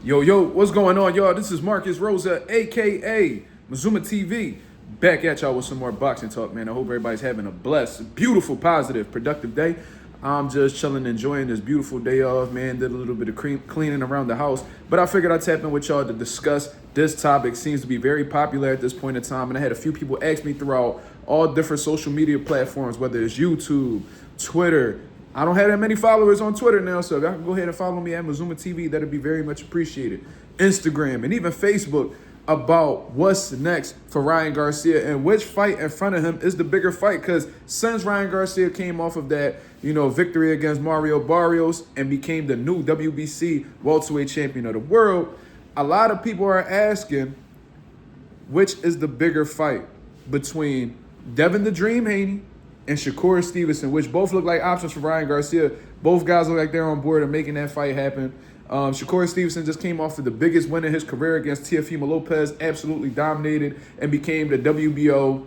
Yo, what's going on, y'all? This is Marcus Rosa, a.k.a. Mazuma TV, back at y'all with some more boxing talk, man. I hope everybody's having a blessed, beautiful, positive, productive day. I'm just chilling, enjoying this beautiful day off, man. Did a little bit of cleaning around the house, but I figured I'd tap in with y'all to discuss this topic. Seems to be very popular at this point in time, and I had a few people ask me throughout all different social media platforms, whether it's YouTube, Twitter. I don't have that many followers on Twitter now, so if y'all can go ahead and follow me at Mazuma TV, that'd be very much appreciated. Instagram and even Facebook about what's next for Ryan Garcia and which fight in front of him is the bigger fight. Because since Ryan Garcia came off of that, victory against Mario Barrios and became the new WBC welterweight champion of the world, a lot of people are asking which is the bigger fight between Devin the Dream Haney and Shakur Stevenson, which both look like options for Ryan Garcia. Both guys look like they're on board and making that fight happen. Shakur Stevenson just came off of the biggest win in his career against Teofimo Lopez, absolutely dominated, and became the WBO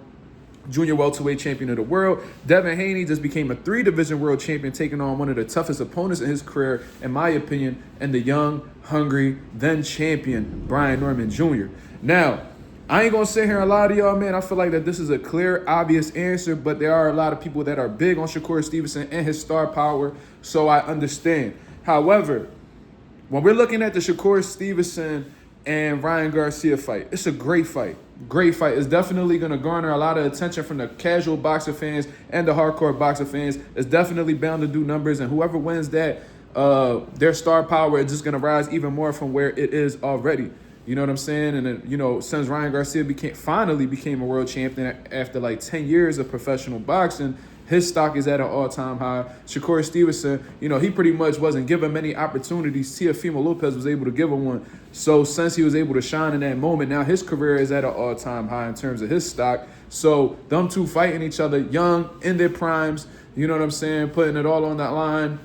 junior welterweight champion of the world. Devin Haney just became a 3-division world champion, taking on one of the toughest opponents in his career, in my opinion, and the young, hungry, then champion, Brian Norman Jr. Now, I ain't gonna sit here and lie to y'all, man. I feel like that this is a clear, obvious answer, but there are a lot of people that are big on Shakur Stevenson and his star power, so I understand. However, when we're looking at the Shakur Stevenson and Ryan Garcia fight, it's a great fight. Great fight. It's definitely going to garner a lot of attention from the casual boxer fans and the hardcore boxer fans. It's definitely bound to do numbers, and whoever wins that, their star power is just going to rise even more from where it is already. You know what I'm saying? And then, since Ryan Garcia finally became a world champion after like 10 years of professional boxing, his stock is at an all-time high. Shakur Stevenson, he pretty much wasn't given many opportunities. Teofimo Lopez was able to give him one. So since he was able to shine in that moment, now his career is at an all-time high in terms of his stock. So them two fighting each other, young, in their primes, you know what I'm saying, putting it all on that line,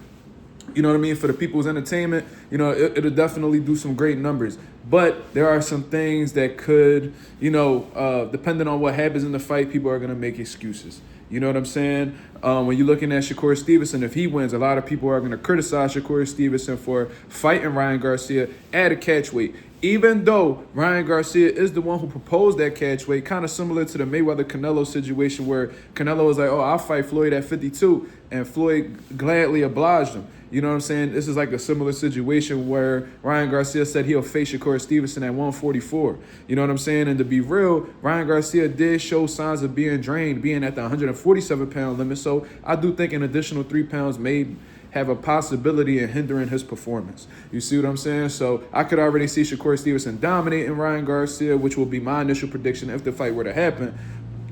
you know what I mean, for the people's entertainment, it'll definitely do some great numbers. But there are some things that could, depending on what happens in the fight, people are going to make excuses. You know what I'm saying? When you're looking at Shakur Stevenson, if he wins, a lot of people are going to criticize Shakur Stevenson for fighting Ryan Garcia at a catch weight. Even though Ryan Garcia is the one who proposed that catch weight, kind of similar to the Mayweather-Canelo situation where Canelo was like, I'll fight Floyd at 52, and Floyd gladly obliged him. You know what I'm saying? This is like a similar situation where Ryan Garcia said he'll face Shakur Stevenson at 144. You know what I'm saying? And to be real, Ryan Garcia did show signs of being drained, being at the 147-pound limit. So I do think an additional 3 pounds may have a possibility in hindering his performance. You see what I'm saying? So I could already see Shakur Stevenson dominating Ryan Garcia, which will be my initial prediction if the fight were to happen.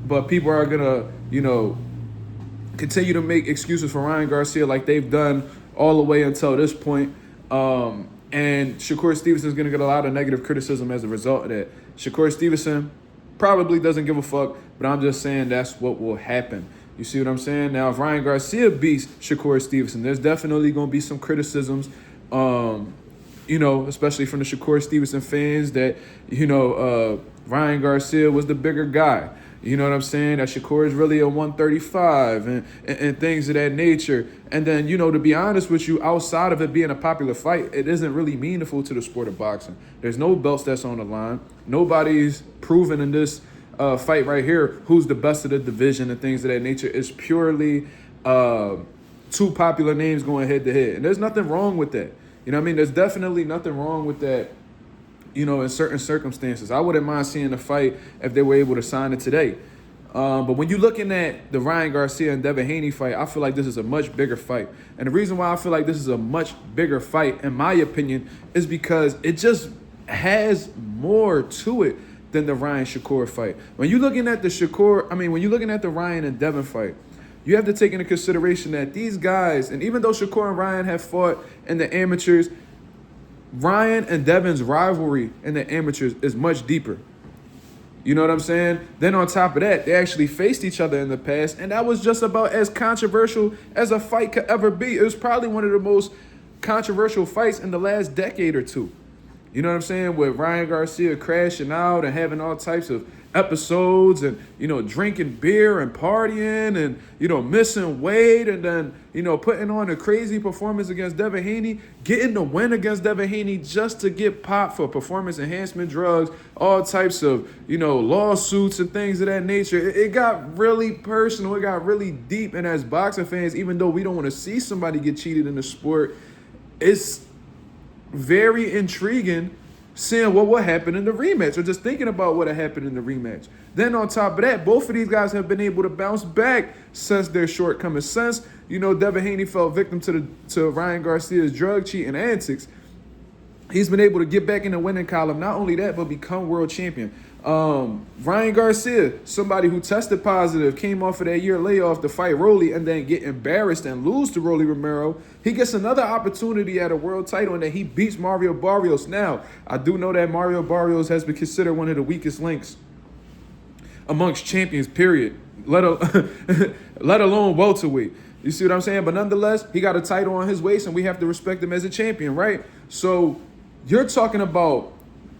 But people are going to, continue to make excuses for Ryan Garcia like they've done all the way until this point. And Shakur Stevenson is going to get a lot of negative criticism as a result of that. Shakur Stevenson probably doesn't give a fuck, but I'm just saying that's what will happen. You see what I'm saying? Now, if Ryan Garcia beats Shakur Stevenson, there's definitely going to be some criticisms, especially from the Shakur Stevenson fans that, Ryan Garcia was the bigger guy. You know what I'm saying? That Shakur is really a 135 and things of that nature. And then, to be honest with you, outside of it being a popular fight, it isn't really meaningful to the sport of boxing. There's no belts that's on the line. Nobody's proven in this fight right here who's the best of the division and things of that nature. It's purely two popular names going head-to-head. And there's nothing wrong with that. You know what I mean? There's definitely nothing wrong with that. In certain circumstances. I wouldn't mind seeing the fight if they were able to sign it today. But when you're looking at the Ryan Garcia and Devin Haney fight, I feel like this is a much bigger fight. And the reason why I feel like this is a much bigger fight, in my opinion, is because it just has more to it than the Ryan Shakur fight. When you're looking at when you're looking at the Ryan and Devin fight, you have to take into consideration that these guys, and even though Shakur and Ryan have fought in the amateurs, Ryan and Devin's rivalry in the amateurs is much deeper. You know what I'm saying? Then on top of that, they actually faced each other in the past, and that was just about as controversial as a fight could ever be. It was probably one of the most controversial fights in the last decade or two. You know what I'm saying? With Ryan Garcia crashing out and having all types of episodes and, drinking beer and partying and, missing weight and then, putting on a crazy performance against Devin Haney, getting the win against Devin Haney just to get popped for performance enhancement drugs, all types of, lawsuits and things of that nature. It got really personal. It got really deep. And as boxing fans, even though we don't want to see somebody get cheated in the sport, it's very intriguing seeing what happened in the rematch or just thinking about what had happened in the rematch. Then on top of that, both of these guys have been able to bounce back since their shortcomings. Since, Devin Haney fell victim to Ryan Garcia's drug cheating antics, he's been able to get back in the winning column. Not only that, but become world champion. Ryan Garcia, somebody who tested positive, came off of that year layoff to fight Rolly and then get embarrassed and lose to Rolly Romero. He gets another opportunity at a world title and then he beats Mario Barrios. Now, I do know that Mario Barrios has been considered one of the weakest links amongst champions, period, let alone welterweight. You see what I'm saying? But nonetheless, he got a title on his waist and we have to respect him as a champion, right? So you're talking about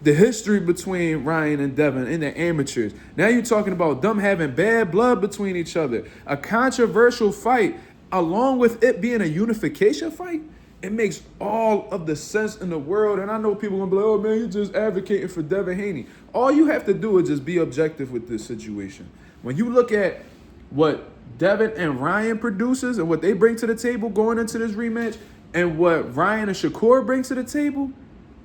the history between Ryan and Devin and the amateurs. Now you're talking about them having bad blood between each other. A controversial fight, along with it being a unification fight, it makes all of the sense in the world. And I know people are going to be like, oh, man, you're just advocating for Devin Haney. All you have to do is just be objective with this situation. When you look at what Devin and Ryan produces and what they bring to the table going into this rematch and what Ryan and Shakur bring to the table,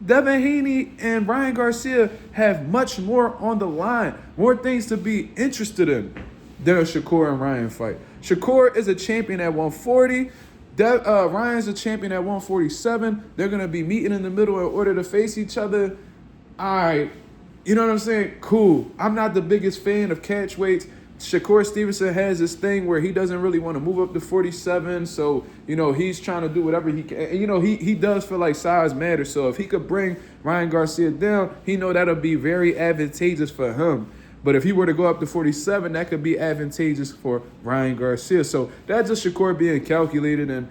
Devin Haney and Ryan Garcia have much more on the line, more things to be interested in than a Shakur and Ryan fight. Shakur is a champion at 140. Ryan's a champion at 147. They're going to be meeting in the middle in order to face each other. All right, you know what I'm saying? Cool. I'm not the biggest fan of catch weights. Shakur Stevenson has this thing where he doesn't really want to move up to 47, so, he's trying to do whatever he can. And, he does feel like size matters, so if he could bring Ryan Garcia down, he know that'll be very advantageous for him. But if he were to go up to 47, that could be advantageous for Ryan Garcia. So that's just Shakur being calculated and,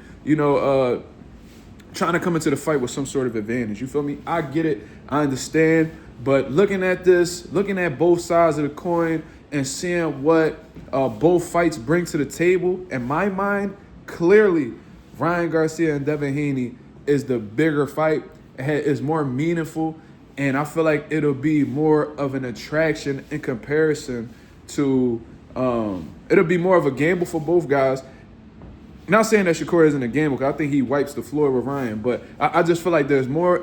trying to come into the fight with some sort of advantage. You feel me? I get it. I understand. But looking at this, looking at both sides of the coin, and seeing what both fights bring to the table, in my mind, clearly Ryan Garcia and Devin Haney is the bigger fight. It's more meaningful, and I feel like it'll be more of an attraction in comparison to it'll be more of a gamble for both guys. Not saying that Shakur isn't a gamble, because I think he wipes the floor with Ryan, but I just feel like there's more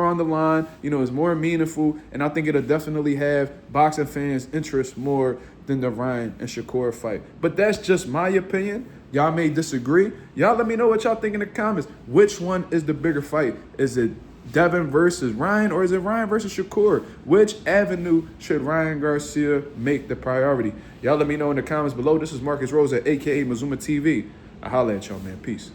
on the line. It's more meaningful, and I think it'll definitely have boxing fans' interest more than the Ryan and Shakur fight. But that's just my opinion. Y'all may disagree. Y'all let me know what y'all think in the comments. Which one is the bigger fight? Is it Devin versus Ryan, or is it Ryan versus Shakur? Which avenue should Ryan Garcia make the priority? Y'all let me know in the comments below. This is Marcus Rosa, a.k.a. Mazuma TV. I holla at y'all, man. Peace.